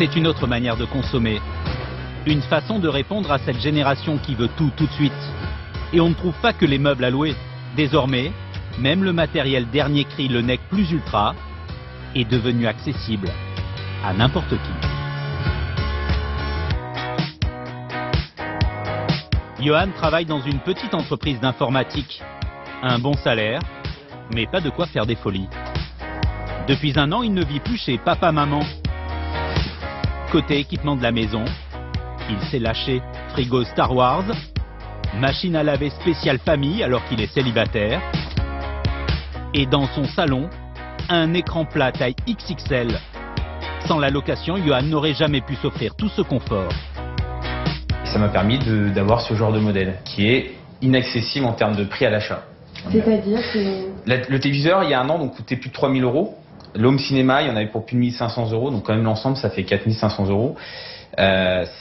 C'est une autre manière de consommer. Une façon de répondre à cette génération qui veut tout de suite. Et on ne trouve pas que les meubles à louer. Désormais, même le matériel dernier cri, le NEC Plus Ultra, est devenu accessible à n'importe qui. Johan travaille dans une petite entreprise d'informatique. Un bon salaire, mais pas de quoi faire des folies. Depuis un an, il ne vit plus chez papa-maman. Côté équipement de la maison, il s'est lâché frigo Star Wars, machine à laver spéciale famille alors qu'il est célibataire, et dans son salon, un écran plat taille XXL. Sans la location, Johan n'aurait jamais pu s'offrir tout ce confort. Ça m'a permis d'avoir ce genre de modèle qui est inaccessible en termes de prix à l'achat. C'est-à-dire que... Le téléviseur, il y a un an, donc coûtait plus de 3 000 €. L'home cinéma, il y en avait pour plus de 1 500 €, donc quand même l'ensemble, ça fait 4 500 €.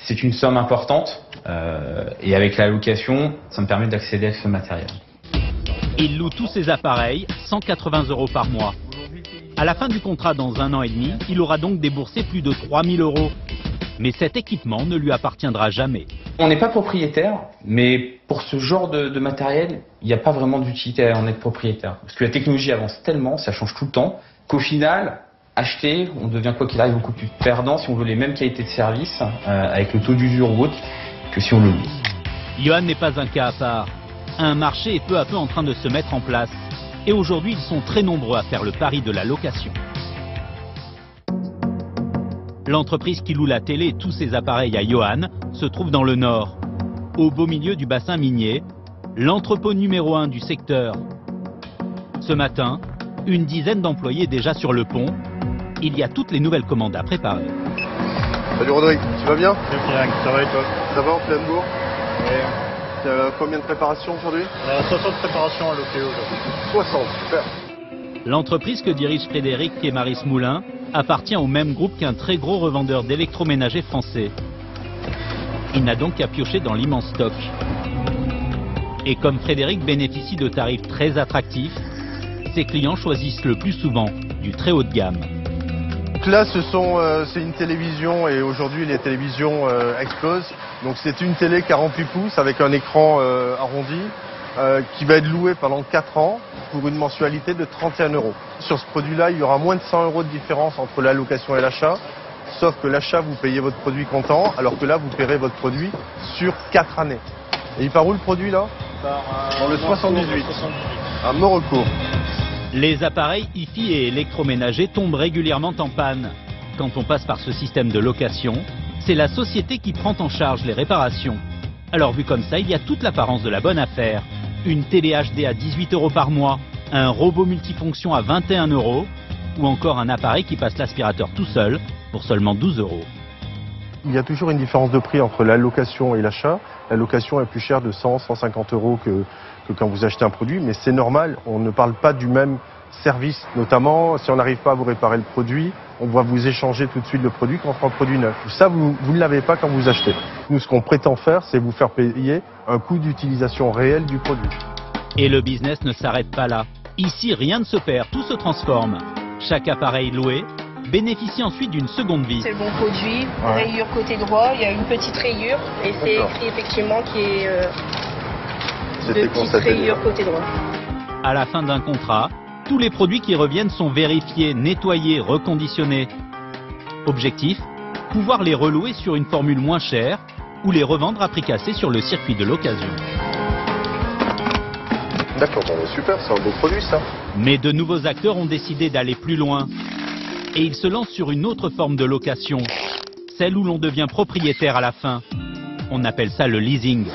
C'est une somme importante et avec la location, ça me permet d'accéder à ce matériel. Il loue tous ses appareils, 180 € par mois. À la fin du contrat dans 1 an et demi, il aura donc déboursé plus de 3 000 €. Mais cet équipement ne lui appartiendra jamais. On n'est pas propriétaire, mais pour ce genre de matériel, il n'y a pas vraiment d'utilité à en être propriétaire. Parce que la technologie avance tellement, ça change tout le temps, qu'au final, acheter, on devient quoi qu'il arrive beaucoup plus perdant si on veut les mêmes qualités de service, avec le taux d'usure ou autre, que si on le loue. Johan n'est pas un cas à part. Un marché est peu à peu en train de se mettre en place. Et aujourd'hui, ils sont très nombreux à faire le pari de la location. L'entreprise qui loue la télé et tous ses appareils à Johan se trouve dans le nord, au beau milieu du bassin minier, l'entrepôt numéro 1 du secteur. Ce matin, une dizaine d'employés déjà sur le pont. Il y a toutes les nouvelles commandes à préparer. Salut Rodrigue, tu vas bien? Bien, ça va et toi? Ça va en pleine bourre? Combien de préparations aujourd'hui? 60 préparations à l'OPO aujourd'hui. 60, super. L'entreprise que dirigent Frédéric et Maris Moulin appartient au même groupe qu'un très gros revendeur d'électroménager français. Il n'a donc qu'à piocher dans l'immense stock. Et comme Frédéric bénéficie de tarifs très attractifs, ses clients choisissent le plus souvent du très haut de gamme. Donc là, c'est une télévision et aujourd'hui les télévisions explosent. Donc c'est une télé 48 pouces avec un écran arrondi qui va être loué pendant 4 ans pour une mensualité de 31 €. Sur ce produit-là, il y aura moins de 100 € de différence entre la location et l'achat. Sauf que l'achat, vous payez votre produit comptant, alors que là, vous paierez votre produit sur 4 années. Et il part où le produit là? Dans le 78. À Meurecourt. Les appareils hi-fi et électroménagers tombent régulièrement en panne. Quand on passe par ce système de location, c'est la société qui prend en charge les réparations. Alors vu comme ça, il y a toute l'apparence de la bonne affaire. Une télé HD à 18 € par mois, un robot multifonction à 21 € ou encore un appareil qui passe l'aspirateur tout seul pour seulement 12 €. Il y a toujours une différence de prix entre la location et l'achat. La location est plus chère de 100-150 € que quand vous achetez un produit, mais c'est normal, on ne parle pas du même service. Notamment, si on n'arrive pas à vous réparer le produit, on va vous échanger tout de suite le produit contre un produit neuf. Ça, vous ne l'avez pas quand vous achetez. Nous, ce qu'on prétend faire, c'est vous faire payer un coût d'utilisation réel du produit. Et le business ne s'arrête pas là. Ici, rien ne se perd, tout se transforme. Chaque appareil loué bénéficie ensuite d'une seconde vie. C'est le bon produit, rayure côté droit, il y a une petite rayure et c'est écrit effectivement qui est de petite rayure côté droit. À la fin d'un contrat, tous les produits qui reviennent sont vérifiés, nettoyés, reconditionnés. Objectif, pouvoir les relouer sur une formule moins chère ou les revendre à prix cassé sur le circuit de l'occasion. D'accord, bon, super, c'est un beau produit ça. Mais de nouveaux acteurs ont décidé d'aller plus loin. Et ils se lancent sur une autre forme de location, celle où l'on devient propriétaire à la fin. On appelle ça le leasing.